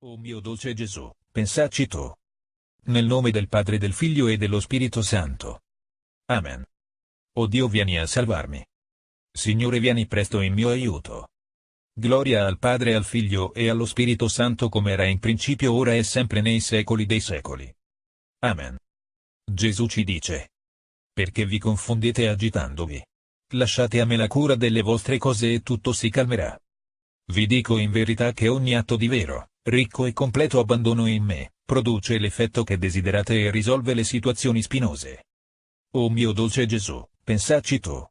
O mio dolce Gesù, pensaci tu. Nel nome del Padre, del Figlio e dello Spirito Santo. Amen. O Dio, vieni a salvarmi. Signore, vieni presto in mio aiuto. Gloria al Padre, al Figlio e allo Spirito Santo, come era in principio, ora e sempre, nei secoli dei secoli. Amen. Gesù ci dice: perché vi confondete agitandovi? Lasciate a me la cura delle vostre cose e tutto si calmerà. Vi dico in verità che ogni atto di vero, ricco e completo abbandono in me, produce l'effetto che desiderate e risolve le situazioni spinose. O mio dolce Gesù, pensaci tu.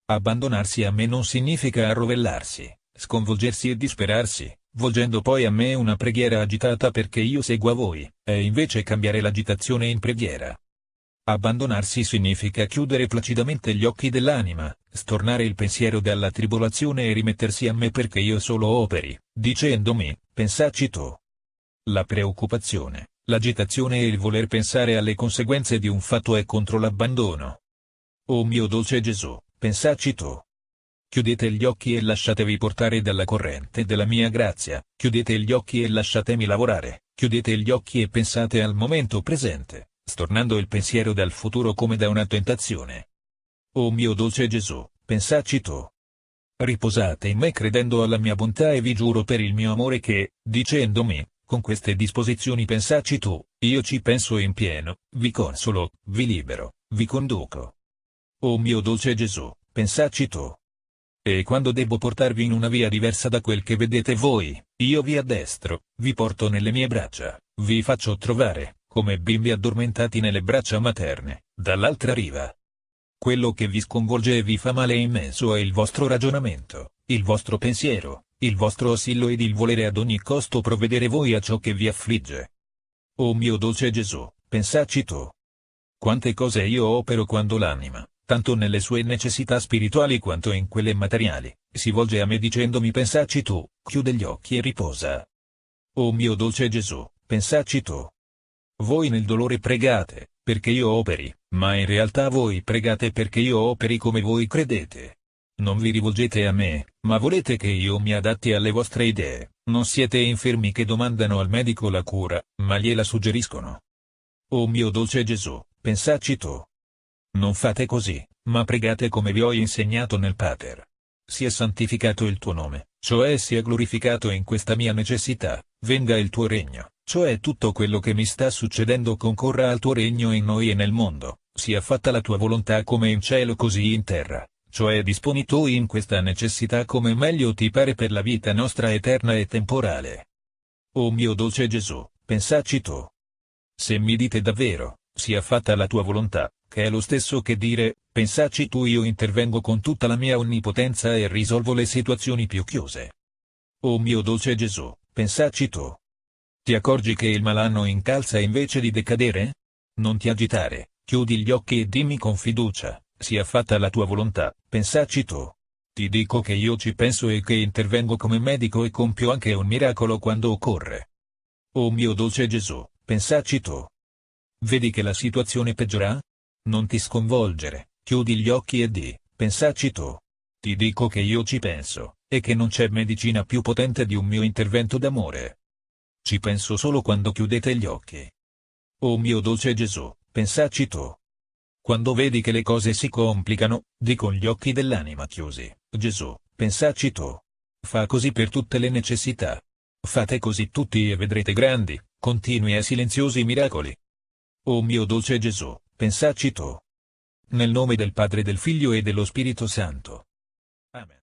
Abbandonarsi a me non significa arrovellarsi, sconvolgersi e disperarsi, volgendo poi a me una preghiera agitata perché io segua voi, e invece cambiare l'agitazione in preghiera. Abbandonarsi significa chiudere placidamente gli occhi dell'anima, stornare il pensiero dalla tribolazione e rimettersi a me perché io solo operi, dicendomi: pensaci tu. La preoccupazione, l'agitazione e il voler pensare alle conseguenze di un fatto è contro l'abbandono. O mio dolce Gesù, pensaci tu. Chiudete gli occhi e lasciatevi portare dalla corrente della mia grazia, chiudete gli occhi e lasciatemi lavorare, chiudete gli occhi e pensate al momento presente, stornando il pensiero dal futuro come da una tentazione. O mio dolce Gesù, pensaci tu. Riposate in me credendo alla mia bontà e vi giuro per il mio amore che, dicendomi: con queste disposizioni pensaci tu, io ci penso in pieno, vi consolo, vi libero, vi conduco. O mio dolce Gesù, pensaci tu. E quando debbo portarvi in una via diversa da quel che vedete voi, io vi addestro, vi porto nelle mie braccia, vi faccio trovare, come bimbi addormentati nelle braccia materne, dall'altra riva. Quello che vi sconvolge e vi fa male immenso è il vostro ragionamento, il vostro pensiero, il vostro assillo ed il volere ad ogni costo provvedere voi a ciò che vi affligge. O mio dolce Gesù, pensaci tu. Quante cose io opero quando l'anima, tanto nelle sue necessità spirituali quanto in quelle materiali, si volge a me dicendomi: pensaci tu, chiude gli occhi e riposa. O mio dolce Gesù, pensaci tu. Voi nel dolore pregate, perché io operi, ma in realtà voi pregate perché io operi come voi credete. Non vi rivolgete a me, ma volete che io mi adatti alle vostre idee, non siete infermi che domandano al medico la cura, ma gliela suggeriscono. O mio dolce Gesù, pensaci tu. Non fate così, ma pregate come vi ho insegnato nel Pater. Sia santificato il tuo nome, cioè sia glorificato in questa mia necessità, venga il tuo regno, cioè tutto quello che mi sta succedendo concorra al tuo regno in noi e nel mondo, sia fatta la tua volontà come in cielo così in terra, cioè disponi tu in questa necessità come meglio ti pare per la vita nostra eterna e temporale. O mio dolce Gesù, pensaci tu. Se mi dite davvero: sia fatta la tua volontà, che è lo stesso che dire: pensaci tu, io intervengo con tutta la mia onnipotenza e risolvo le situazioni più chiuse. O mio dolce Gesù, pensaci tu. Ti accorgi che il malanno incalza invece di decadere? Non ti agitare, chiudi gli occhi e dimmi con fiducia: sia fatta la tua volontà, pensaci tu. Ti dico che io ci penso e che intervengo come medico e compio anche un miracolo quando occorre. O mio dolce Gesù, pensaci tu. Vedi che la situazione peggiora? Non ti sconvolgere, chiudi gli occhi e di: pensaci tu. Ti dico che io ci penso, e che non c'è medicina più potente di un mio intervento d'amore. Ci penso solo quando chiudete gli occhi. O mio dolce Gesù, pensaci tu. Quando vedi che le cose si complicano, di con gli occhi dell'anima chiusi: Gesù, pensaci tu. Fa così per tutte le necessità. Fate così tutti e vedrete grandi, continui e silenziosi miracoli. O mio dolce Gesù, pensaci tu. Nel nome del Padre, del Figlio e dello Spirito Santo.